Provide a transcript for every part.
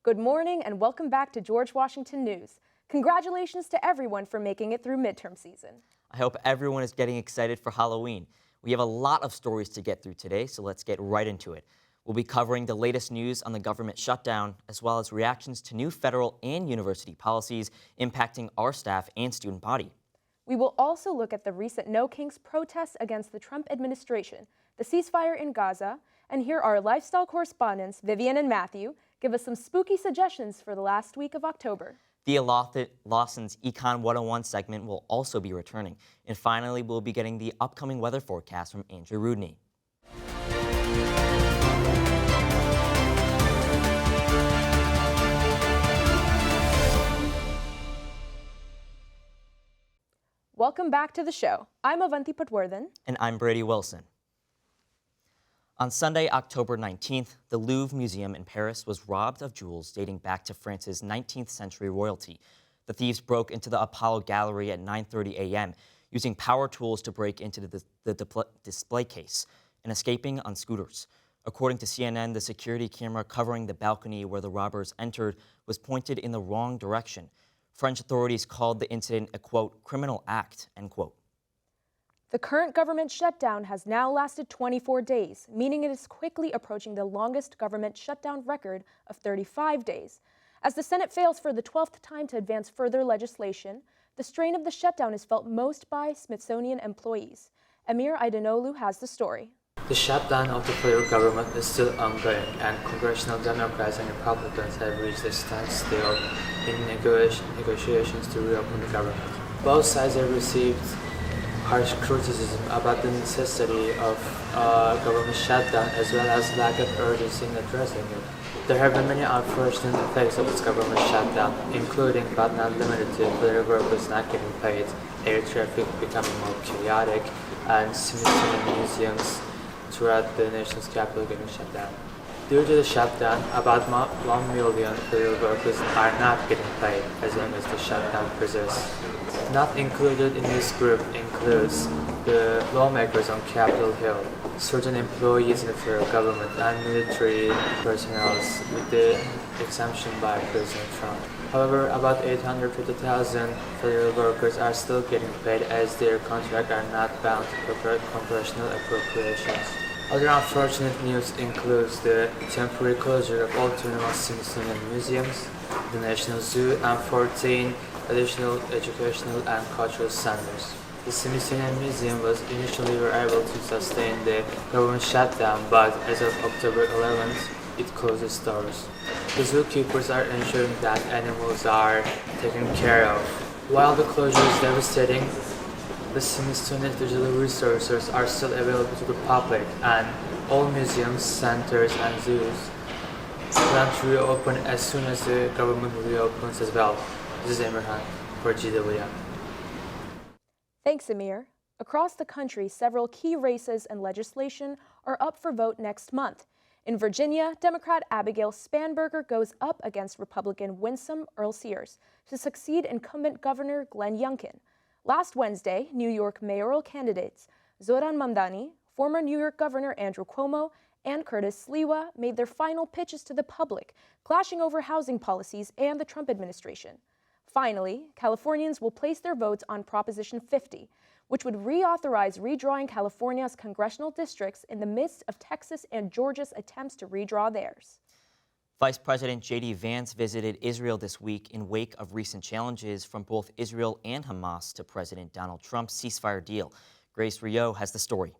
Good morning and welcome back to George Washington News. Congratulations to everyone for making it through midterm season. I hope everyone is getting excited for Halloween. We have a lot of stories to get through today, so let's get right into it. We'll be covering the latest news on the government shutdown, as well as reactions to new federal and university policies impacting our staff and student body. We will also look at the recent No Kings protests against the Trump administration, the ceasefire in Gaza, and hear our lifestyle correspondents, Vivian and Matthew, give us some spooky suggestions for the last week of October. Thea Lawson's Econ 101 segment will also be returning. And finally, we'll be getting the upcoming weather forecast from Andrew Rudney. Welcome back to the show. I'm Avanti Patworthan. And I'm Brady Wilson. On Sunday, October 19th, the Louvre Museum in Paris was robbed of jewels dating back to France's 19th century royalty. The thieves broke into the Apollo Gallery at 9:30 a.m., using power tools to break into the display case and escaping on scooters. According to CNN, the security camera covering the balcony where the robbers entered was pointed in the wrong direction. French authorities called the incident a, quote, criminal act, end quote. The current government shutdown has now lasted 24 days, meaning it is quickly approaching the longest government shutdown record of 35 days. As the Senate fails for the 12th time to advance further legislation, the strain of the shutdown is felt most by Smithsonian employees. Emir Aydınoğlu has the story. The shutdown of the federal government is still ongoing, and congressional Democrats and Republicans have reached a standstill in negotiations to reopen the government. Both sides have received harsh criticism about the necessity of government shutdown as well as lack of urgency in addressing it. There have been many unfortunate effects of this government shutdown, including but not limited to federal workers not getting paid, air traffic becoming more chaotic, and Smithsonian museums throughout the nation's capital getting shut down. Due to the shutdown, about 1 million federal workers are not getting paid as long as the shutdown persists. Not included in this group includes the lawmakers on Capitol Hill, certain employees in the federal government, and military personnel, with the exemption by President Trump. However, about 850,000 federal workers are still getting paid as their contracts are not bound to congressional appropriations. Other unfortunate news includes the temporary closure of all 21 Smithsonian museums, the National Zoo, and 14 additional educational and cultural centers. The Smithsonian Museum was initially able to sustain the government shutdown, but as of October 11th, it closed its doors. The zookeepers are ensuring that animals are taken care of. While the closure is devastating, the Smithsonian digital resources are still available to the public, and all museums, centers, and zoos plan to reopen as soon as the government reopens as well. This is Emir for GWN. Thanks, Emir. Across the country, several key races and legislation are up for vote next month. In Virginia, Democrat Abigail Spanberger goes up against Republican Winsome Earl-Sears to succeed incumbent Governor Glenn Youngkin. Last Wednesday, New York mayoral candidates Zoran Mamdani, former New York Governor Andrew Cuomo, and Curtis Sliwa made their final pitches to the public, clashing over housing policies and the Trump administration. Finally, Californians will place their votes on Proposition 50, which would reauthorize redrawing California's congressional districts in the midst of Texas and Georgia's attempts to redraw theirs. Vice President J.D. Vance visited Israel this week in wake of recent challenges from both Israel and Hamas to President Donald Trump's ceasefire deal. Grace Rio has the story.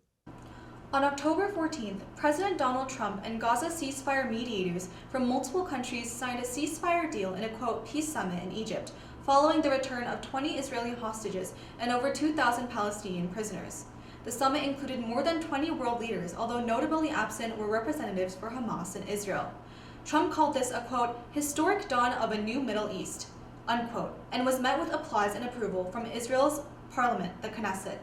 On October 14th, President Donald Trump and Gaza ceasefire mediators from multiple countries signed a ceasefire deal in a, quote, peace summit in Egypt, following the return of 20 Israeli hostages and over 2,000 Palestinian prisoners. The summit included more than 20 world leaders, although notably absent were representatives for Hamas and Israel. Trump called this a, quote, historic dawn of a new Middle East, unquote, and was met with applause and approval from Israel's parliament, the Knesset.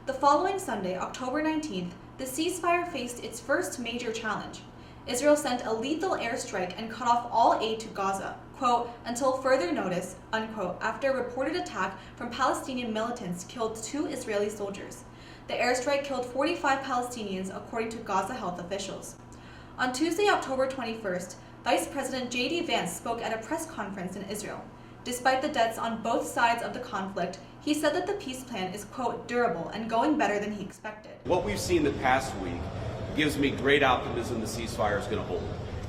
The following Sunday, October 19th, the ceasefire faced its first major challenge. Israel sent a lethal airstrike and cut off all aid to Gaza, quote, until further notice, unquote, after a reported attack from Palestinian militants killed 2 Israeli soldiers. The airstrike killed 45 Palestinians, according to Gaza health officials. On Tuesday, October 21st, Vice President J.D. Vance spoke at a press conference in Israel. Despite the deaths on both sides of the conflict, he said that the peace plan is, quote, durable and going better than he expected. What we've seen the past week gives me great optimism the ceasefire is going to hold.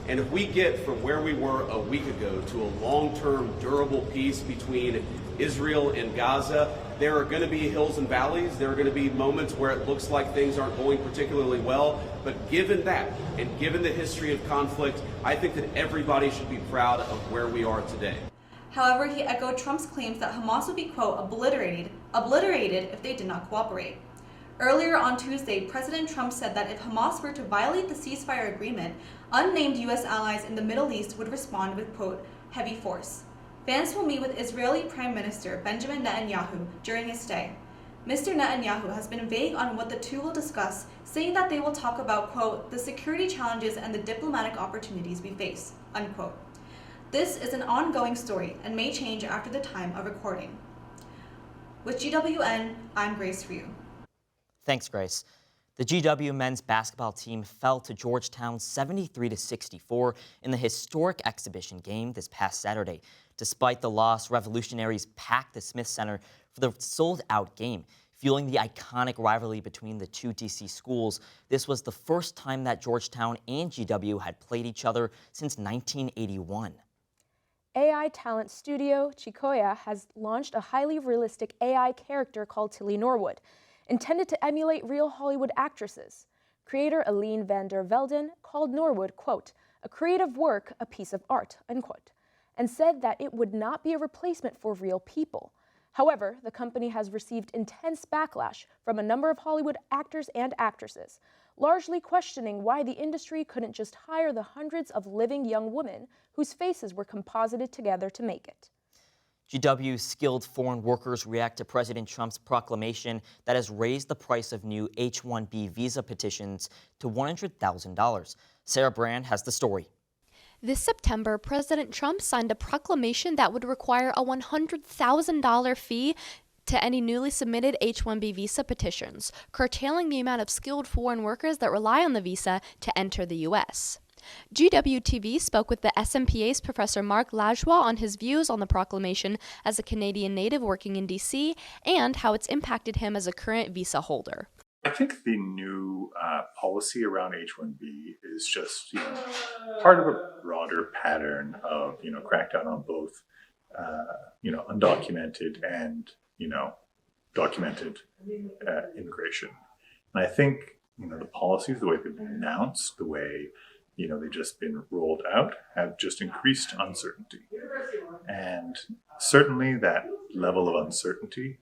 And if we get from where we were a week ago to a long-term, durable peace between Israel and Gaza, there are going to be hills and valleys. There are going to be moments where it looks like things aren't going particularly well. But given that, and given the history of conflict, I think that everybody should be proud of where we are today. However, he echoed Trump's claims that Hamas would be, quote, obliterated if they did not cooperate. Earlier on Tuesday, President Trump said that if Hamas were to violate the ceasefire agreement, unnamed U.S. allies in the Middle East would respond with, quote, heavy force. Vance will meet with Israeli Prime Minister Benjamin Netanyahu during his stay. Mr. Netanyahu has been vague on what the two will discuss, saying that they will talk about, quote, the security challenges and the diplomatic opportunities we face, unquote. This is an ongoing story and may change after the time of recording. With GWN, I'm Grace Ryu. Thanks, Grace. The GW men's basketball team fell to Georgetown 73-64 in the historic exhibition game this past Saturday. Despite the loss, Revolutionaries packed the Smith Center for the sold-out game. Fueling the iconic rivalry between the two DC schools, this was the first time that Georgetown and GW had played each other since 1981. AI talent studio Chicoya has launched a highly realistic AI character called Tilly Norwood, intended to emulate real Hollywood actresses. Creator Aline van der Velden called Norwood, quote, a creative work, a piece of art, unquote, and said that it would not be a replacement for real people. However, the company has received intense backlash from a number of Hollywood actors and actresses, largely questioning why the industry couldn't just hire the hundreds of living young women whose faces were composited together to make it. GW's skilled foreign workers react to President Trump's proclamation that has raised the price of new H-1B visa petitions to $100,000. Sarah Brand has the story. This September, President Trump signed a proclamation that would require a $100,000 fee to any newly submitted H-1B visa petitions, curtailing the amount of skilled foreign workers that rely on the visa to enter the U.S. GWTV spoke with the SMPA's Professor Mark Lajoie on his views on the proclamation as a Canadian native working in D.C. and how it's impacted him as a current visa holder. I think the new policy around H-1B is just, part of a broader pattern of, crackdown on both, undocumented and, documented immigration. And I think, the policies, the way they've been announced, the way, they've just been rolled out, have just increased uncertainty. And certainly that level of uncertainty,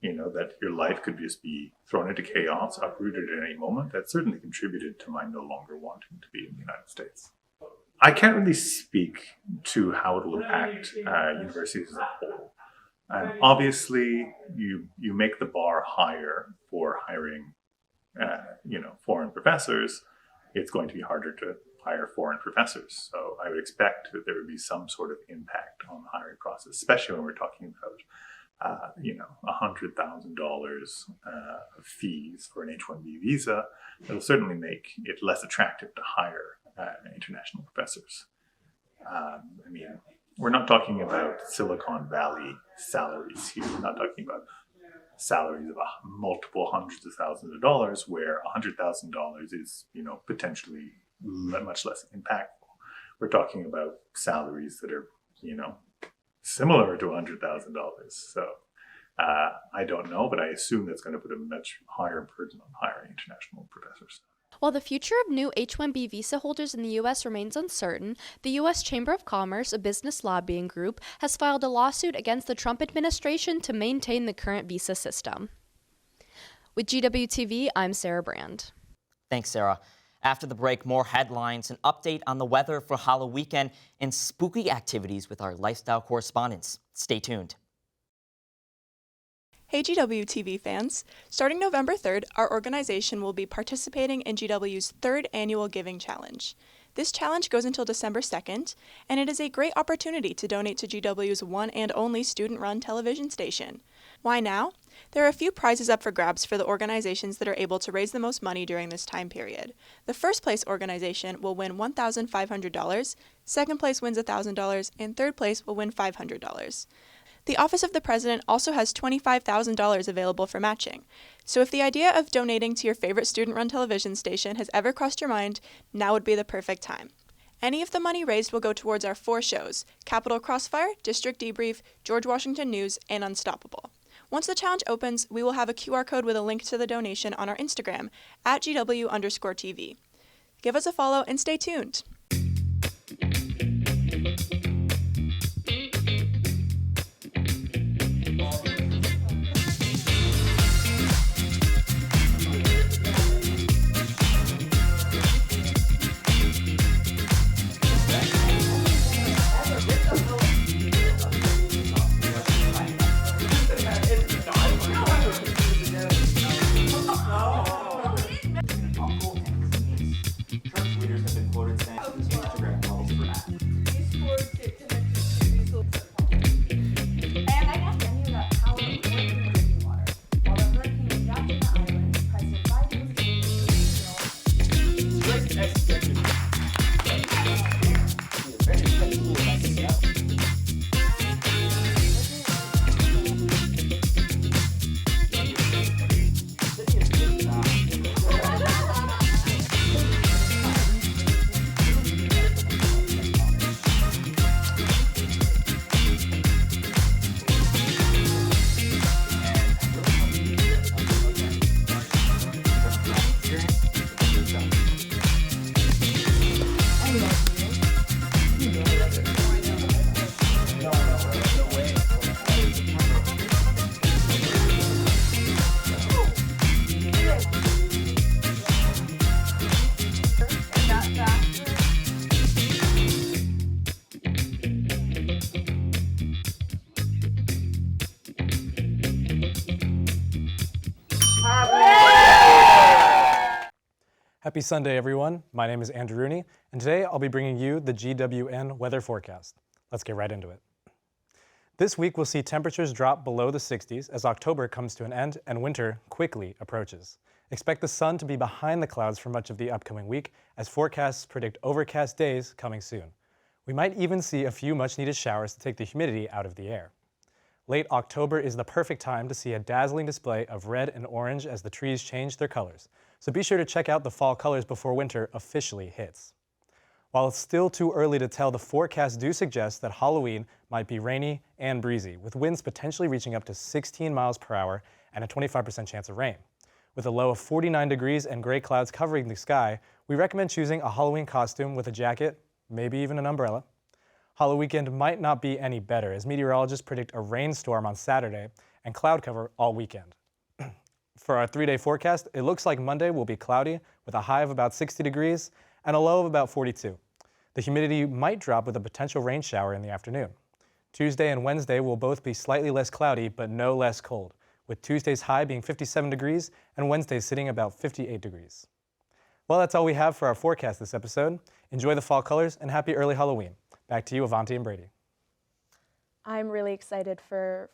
that your life could just be thrown into chaos, uprooted at any moment, that certainly contributed to my no longer wanting to be in the United States. I can't really speak to how it will impact universities as a whole. Obviously, you make the bar higher for hiring, foreign professors. It's going to be harder to hire foreign professors. So I would expect that there would be some sort of impact on the hiring process, especially when we're talking about $100,000 of fees for an H-1B visa. It'll certainly make it less attractive to hire international professors. We're not talking about Silicon Valley salaries here. We're not talking about salaries of multiple hundreds of thousands of dollars, where $100,000 is, potentially much less impactful. We're talking about salaries that are, similar to $100,000. So I don't know, but I assume that's going to put a much higher burden on hiring international professors. While the future of new H-1B visa holders in the U.S. remains uncertain, the U.S. Chamber of Commerce, a business lobbying group, has filed a lawsuit against the Trump administration to maintain the current visa system. With GWTV, I'm Sarah Brand. Thanks, Sarah. After the break, more headlines, an update on the weather for Halloween weekend, and spooky activities with our lifestyle correspondents. Stay tuned. Hey GWTV fans! Starting November 3rd, our organization will be participating in GW's 3rd annual Giving Challenge. This challenge goes until December 2nd, and it is a great opportunity to donate to GW's one and only student-run television station. Why now? There are a few prizes up for grabs for the organizations that are able to raise the most money during this time period. The first place organization will win $1,500, second place wins $1,000, and third place will win $500. The Office of the President also has $25,000 available for matching. So if the idea of donating to your favorite student-run television station has ever crossed your mind, now would be the perfect time. Any of the money raised will go towards our 4 shows: Capitol Crossfire, District Debrief, George Washington News, and Unstoppable. Once the challenge opens, we will have a QR code with a link to the donation on our Instagram, @GW_TV. Give us a follow and stay tuned. Happy Sunday, everyone. My name is Andrew Rooney, and today I'll be bringing you the GWN weather forecast. Let's get right into it. This week we'll see temperatures drop below the 60s as October comes to an end and winter quickly approaches. Expect the sun to be behind the clouds for much of the upcoming week as forecasts predict overcast days coming soon. We might even see a few much-needed showers to take the humidity out of the air. Late October is the perfect time to see a dazzling display of red and orange as the trees change their colors, so be sure to check out the fall colors before winter officially hits. While it's still too early to tell, the forecasts do suggest that Halloween might be rainy and breezy, with winds potentially reaching up to 16 miles per hour and a 25% chance of rain. With a low of 49 degrees and gray clouds covering the sky, we recommend choosing a Halloween costume with a jacket, maybe even an umbrella. Halloween weekend might not be any better, as meteorologists predict a rainstorm on Saturday and cloud cover all weekend. For our 3-day forecast, it looks like Monday will be cloudy with a high of about 60 degrees and a low of about 42. The humidity might drop with a potential rain shower in the afternoon. Tuesday and Wednesday will both be slightly less cloudy, but no less cold, with Tuesday's high being 57 degrees and Wednesday's sitting about 58 degrees. Well, that's all we have for our forecast this episode. Enjoy the fall colors and happy early Halloween. Back to you, Avanti and Brady. I'm really excited for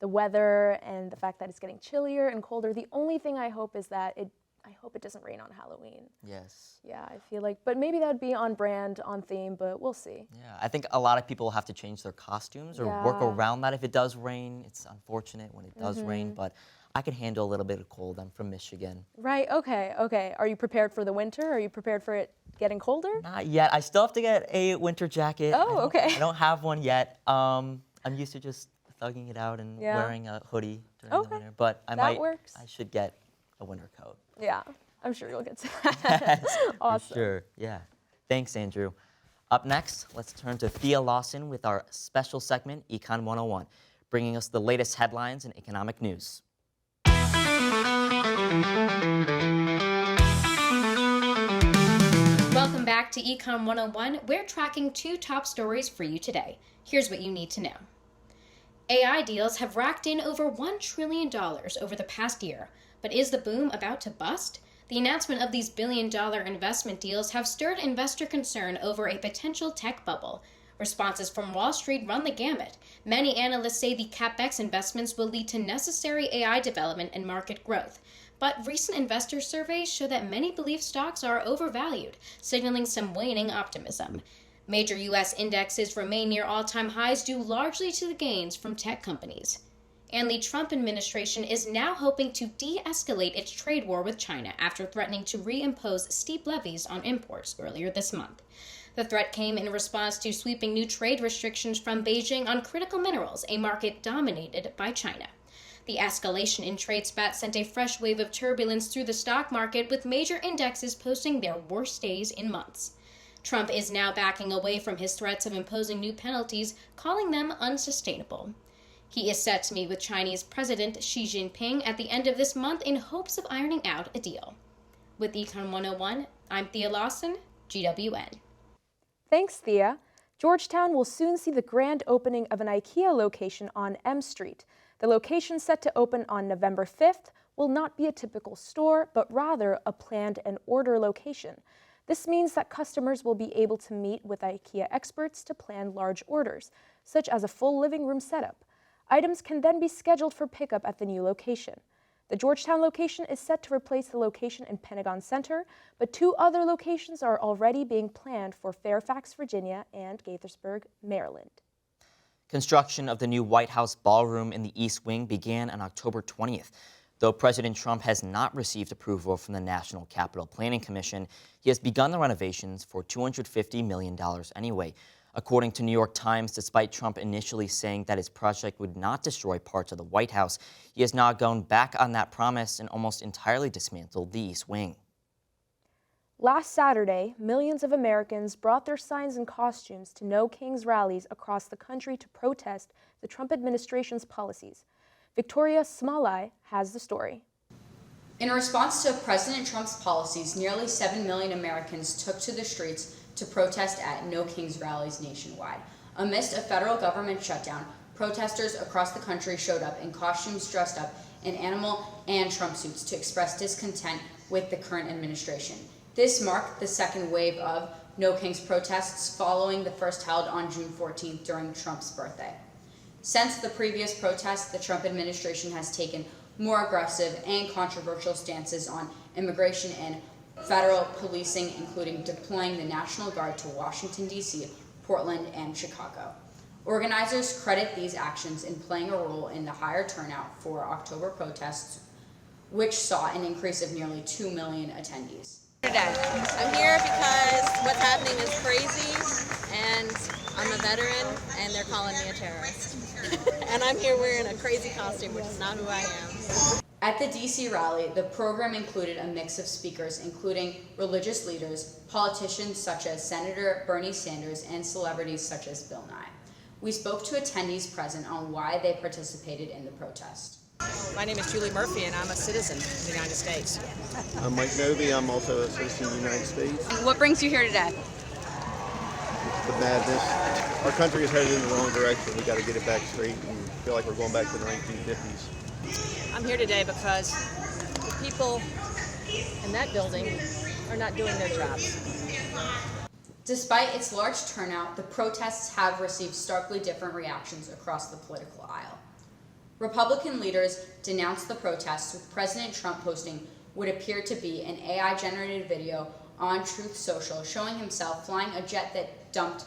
the weather and the fact that it's getting chillier and colder. The only thing I hope is that I hope it doesn't rain on Halloween. Yes. Yeah, I feel like, but maybe that would be on brand, on theme, but we'll see. Yeah, I think a lot of people will have to change their costumes or work Yeah. around that if it does rain. It's unfortunate when it does rain, but I can handle a little bit of cold. I'm from Michigan. Right, okay. Are you prepared for the winter? Are you prepared for it getting colder? Not yet. I still have to get a winter jacket. Oh, okay. I don't have one yet. I'm used to just thugging it out and Yeah. wearing a hoodie during Okay. the winter, but That works. I should get a winter coat. Yeah, I'm sure you'll get to that. Awesome. For sure, yeah. Thanks, Andrew. Up next, let's turn to Thea Lawson with our special segment, Econ 101, bringing us the latest headlines in economic news. Welcome back to Econ 101. We're tracking 2 top stories for you today. Here's what you need to know. AI deals have racked in over $1 trillion over the past year, but is the boom about to bust? The announcement of these billion-dollar investment deals have stirred investor concern over a potential tech bubble. Responses from Wall Street run the gamut. Many analysts say the CapEx investments will lead to necessary AI development and market growth. But recent investor surveys show that many believe stocks are overvalued, signaling some waning optimism. Major U.S. indexes remain near all-time highs due largely to the gains from tech companies. And the Trump administration is now hoping to de-escalate its trade war with China after threatening to reimpose steep levies on imports earlier this month. The threat came in response to sweeping new trade restrictions from Beijing on critical minerals, a market dominated by China. The escalation in trade spats sent a fresh wave of turbulence through the stock market, with major indexes posting their worst days in months. Trump is now backing away from his threats of imposing new penalties, calling them unsustainable. He is set to meet with Chinese President Xi Jinping at the end of this month in hopes of ironing out a deal. With Econ 101, I'm Thea Lawson, GWN. Thanks, Thea. Georgetown will soon see the grand opening of an IKEA location on M Street. The location, set to open on November 5th, will not be a typical store, but rather a planned and order location. This means that customers will be able to meet with IKEA experts to plan large orders, such as a full living room setup. Items can then be scheduled for pickup at the new location. The Georgetown location is set to replace the location in Pentagon Center, but 2 other locations are already being planned for Fairfax, Virginia, and Gaithersburg, Maryland. Construction of the new White House ballroom in the East Wing began on October 20th. Though President Trump has not received approval from the National Capital Planning Commission, he has begun the renovations for $250 million anyway. According to New York Times, despite Trump initially saying that his project would not destroy parts of the White House, he has now gone back on that promise and almost entirely dismantled the East Wing. Last Saturday, millions of Americans brought their signs and costumes to No Kings rallies across the country to protest the Trump administration's policies. Victoria Smalleye has the story. In response to President Trump's policies, nearly 7 million Americans took to the streets to protest at No Kings rallies nationwide. Amidst a federal government shutdown, protesters across the country showed up in costumes dressed up in animal and Trump suits to express discontent with the current administration. This marked the second wave of No Kings protests following the first held on June 14th during Trump's birthday. Since the previous protests, the Trump administration has taken more aggressive and controversial stances on immigration and federal policing, including deploying the National Guard to Washington, D.C., Portland, and Chicago. Organizers credit these actions in playing a role in the higher turnout for October protests, which saw an increase of nearly 2 million attendees. I'm here because what's happening is crazy, and I'm a veteran, and they're calling me a terrorist. And I'm here wearing a crazy costume, which is not who I am. At the DC rally, the program included a mix of speakers, including religious leaders, politicians such as Senator Bernie Sanders, and celebrities such as Bill Nye. We spoke to attendees present on why they participated in the protest. My name is Julie Murphy, and I'm a citizen of the United States. I'm Mike Novy. I'm also a citizen of the United States. What brings you here today? The madness. Our country is headed in the wrong direction. We got to get it back straight and feel like we're going back to the 1950s. I'm here today because the people in that building are not doing their jobs. Despite its large turnout, the protests have received starkly different reactions across the political aisle. Republican leaders denounced the protests, with President Trump posting what appeared to be an AI-generated video on Truth Social showing himself flying a jet that dumped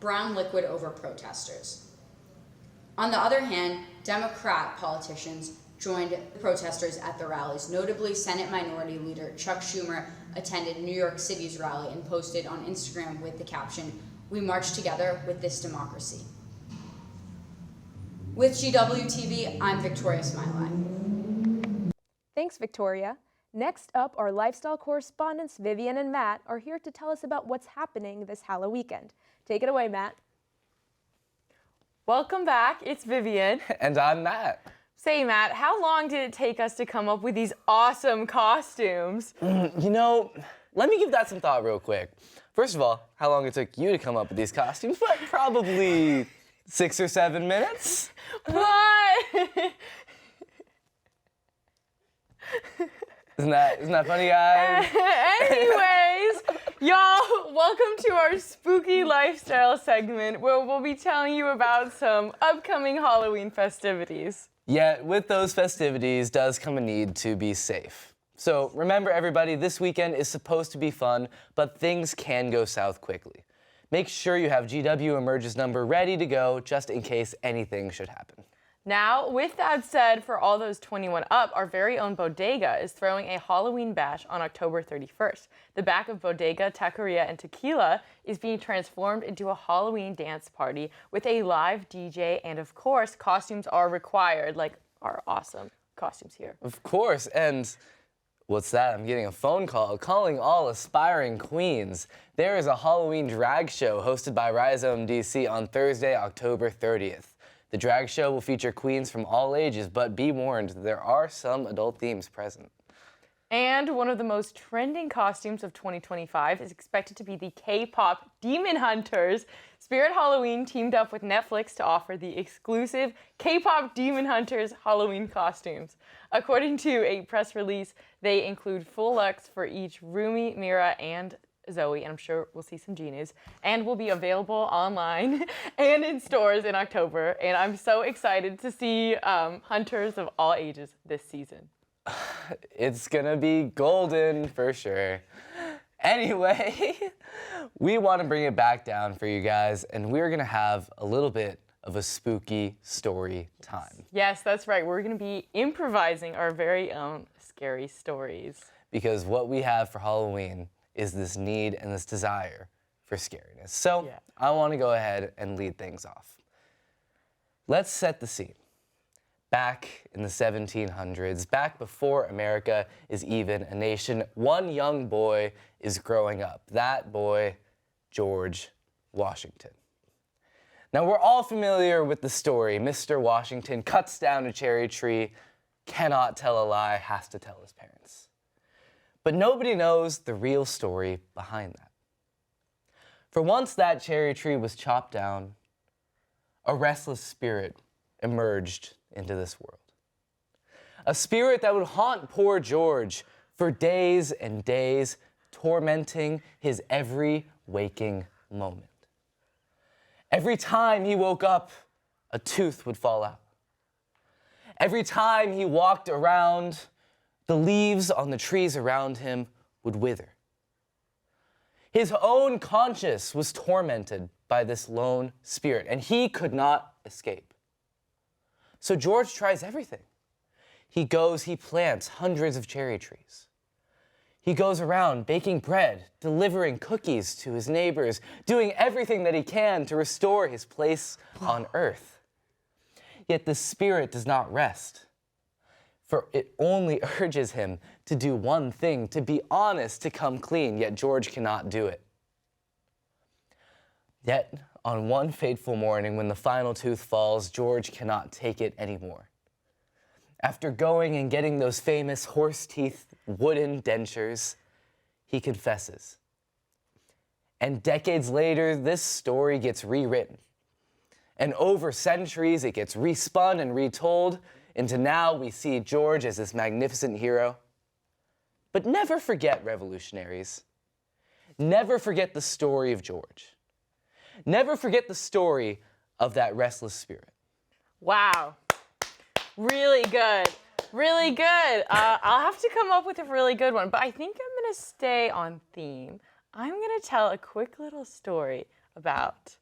brown liquid over protesters. On the other hand, Democrat politicians joined the protesters at the rallies. Notably, Senate Minority Leader Chuck Schumer attended New York City's rally and posted on Instagram with the caption, "We march together with this democracy." With GWTV, I'm Victoria Smiley. Thanks, Victoria. Next up, our lifestyle correspondents Vivian and Matt are here to tell us about what's happening this Halloween weekend. Take it away, Matt. Welcome back. It's Vivian. And I'm Matt. Say, Matt, how long did it take us to come up with these awesome costumes? You know, let me give that some thought real quick. First of all, how long it took you to come up with these costumes? But probably 6 or 7 minutes. What? Isn't that funny, guys? Anyways, Y'all, welcome to our spooky lifestyle segment where we'll be telling you about some upcoming Halloween festivities. Yet, with those festivities does come a need to be safe. So remember everybody, this weekend is supposed to be fun, but things can go south quickly. Make sure you have GW Emerge's number ready to go just in case anything should happen. Now, with that said, for all those 21 up, our very own Bodega is throwing a Halloween bash on October 31st. The back of Bodega, Taqueria, and Tequila is being transformed into a Halloween dance party with a live DJ, and of course, costumes are required, like our awesome costumes here. Of course, and what's that? I'm getting a phone call calling all aspiring queens. There is a Halloween drag show hosted by Rhizome DC on Thursday, October 30th. The drag show will feature queens from all ages, but be warned, there are some adult themes present. And one of the most trending costumes of 2025 is expected to be the K-pop Demon Hunters. Spirit Halloween teamed up with Netflix to offer the exclusive K-pop Demon Hunters Halloween costumes. According to a press release, they include full looks for each Rumi, Mira, and Zoe, and I'm sure we'll see some genies, and will be available online and in stores in October. And I'm so excited to see hunters of all ages this season. It's gonna be golden for sure. Anyway, we want to bring it back down for you guys, and we're gonna have a little bit of a spooky story time. Yes, that's right. We're gonna be improvising our very own scary stories. Because what we have for Halloween is this need and this desire for scariness. So I want to go ahead and lead things off. Let's set the scene. Back in the 1700s, back before America is even a nation, one young boy is growing up. That boy, George Washington. Now, we're all familiar with the story. Mr. Washington cuts down a cherry tree, cannot tell a lie, has to tell his parents. But nobody knows the real story behind that. For once that cherry tree was chopped down, a restless spirit emerged into this world. A spirit that would haunt poor George for days and days, tormenting his every waking moment. Every time he woke up, a tooth would fall out. Every time he walked around, the leaves on the trees around him would wither. His own conscience was tormented by this lone spirit, and he could not escape. So George tries everything. He goes, he plants hundreds of cherry trees. He goes around baking bread, delivering cookies to his neighbors, doing everything that he can to restore his place on earth. Yet the spirit does not rest, for it only urges him to do one thing, to be honest, to come clean, yet George cannot do it. Yet, on one fateful morning, when the final tooth falls, George cannot take it anymore. After going and getting those famous horse teeth wooden dentures, he confesses. And decades later, this story gets rewritten. And over centuries, it gets respun and retold, into now we see George as this magnificent hero. But never forget, revolutionaries. Never forget the story of George. Never forget the story of that restless spirit. Wow. Really good. Really good. I'll have to come up with a really good one, but I think I'm going to stay on theme. I'm going to tell a quick little story about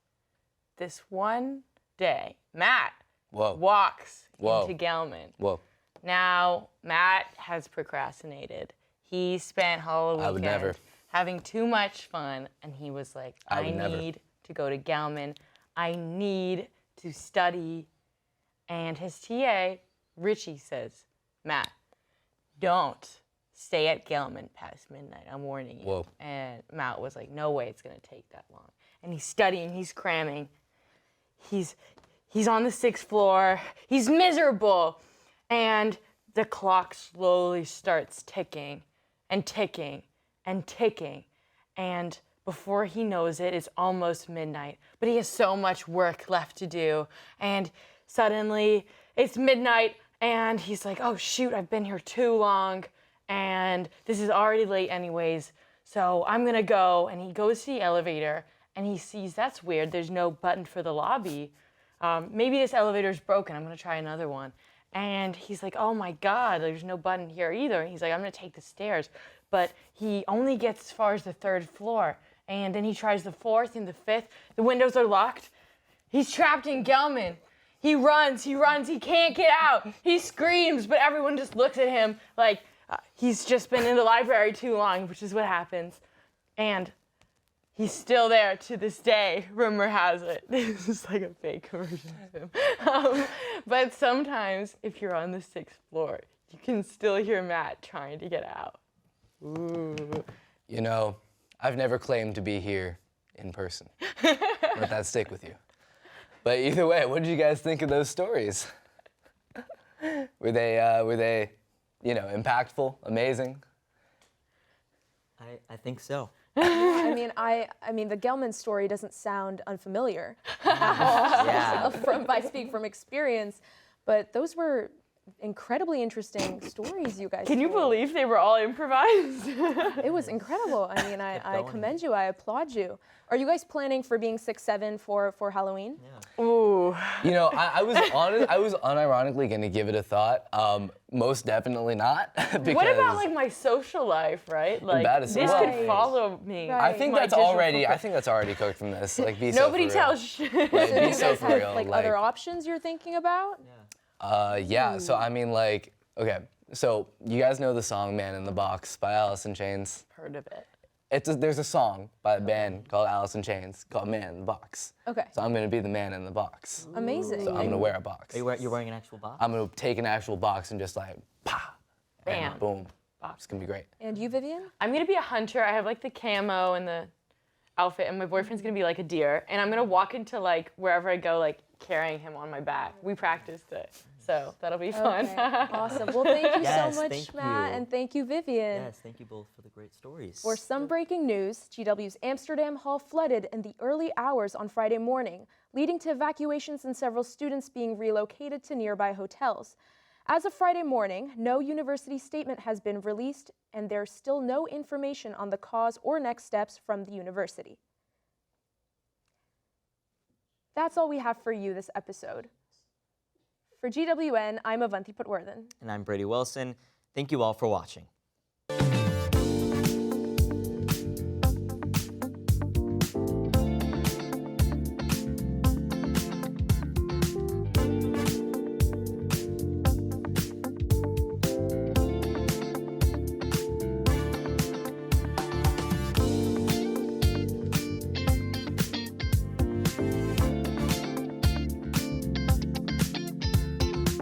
this one day. Matt walks into Gelman. Now, Matt has procrastinated. He spent Halloween weekend having too much fun, and he was like, I need to go to Gelman. I need to study. And his TA, Richie, says, Matt, don't stay at Gelman past midnight. I'm warning you. And Matt was like, no way it's going to take that long. And he's studying. He's cramming. He's on the 6th floor. He's miserable. And the clock slowly starts ticking and ticking and ticking. And before he knows it, it's almost midnight. But he has so much work left to do. And suddenly, it's midnight. And he's like, oh, shoot, I've been here too long. And this is already late anyways. So I'm gonna go, and he goes to the elevator, and he sees, that's weird, there's no button for the lobby. Maybe this elevator's broken, I'm gonna try another one. And he's like, oh my God, there's no button here either. And he's like, I'm gonna take the stairs. But he only gets as far as the 3rd floor. And then he tries the 4th and the 5th. The windows are locked. He's trapped in Gelman. He runs, he can't get out. He screams, but everyone just looks at him like he's just been in the library too long, which is what happens. And he's still there to this day, rumor has it. This is like a fake version of him. But sometimes, if you're on the 6th floor, you can still hear Matt trying to get out. Ooh. You know, I've never claimed to be here in person. Let that stick with you. But either way, what did you guys think of those stories? Were they, you know, impactful, amazing? I think so. I mean, the Gelman story doesn't sound unfamiliar at all. Yeah. I speak from experience, but those were incredibly interesting stories you guys Can you told. believe they were all improvised? It was incredible. I mean, I commend you. I applaud you. Are you guys planning for being 6'7" for Halloween? Yeah. Ooh. You know, I was unironically gonna give it a thought. Most definitely not. Because What about like my social life, right? Like Embarrassing. this Well, could follow me. I think My that's digital already. I footprint. think that's already cooked from this. Like, be Nobody so for real. tells shit. Like, So be do you so guys for have real. like other options you're thinking about? Yeah. So I mean, like, okay. So you guys know the song "Man in the Box" by Alice in Chains. Heard of it. There's a song by a band called Alice in Chains called "Man in the Box." Okay. So I'm gonna be the man in the box. Amazing. So I'm gonna wear a box. You're wearing an actual box? I'm gonna take an actual box and just like, pa, Bam. and boom. It's gonna be great. And you, Vivian? I'm gonna be a hunter. I have like the camo and the outfit, and my boyfriend's gonna be like a deer. And I'm gonna walk into like wherever I go, like carrying him on my back. We practiced it, so that'll be fun. Okay. Awesome. Well, thank you Yes, so much, thank Matt, you. and thank you, Vivian. Yes, thank you both for the great stories. For some breaking news, GW's Amsterdam Hall flooded in the early hours on Friday morning, leading to evacuations and several students being relocated to nearby hotels. As of Friday morning, no university statement has been released, and there's still no information on the cause or next steps from the university. That's all we have for you this episode. For GWN, I'm Avanti Patworthan. And I'm Brady Wilson. Thank you all for watching.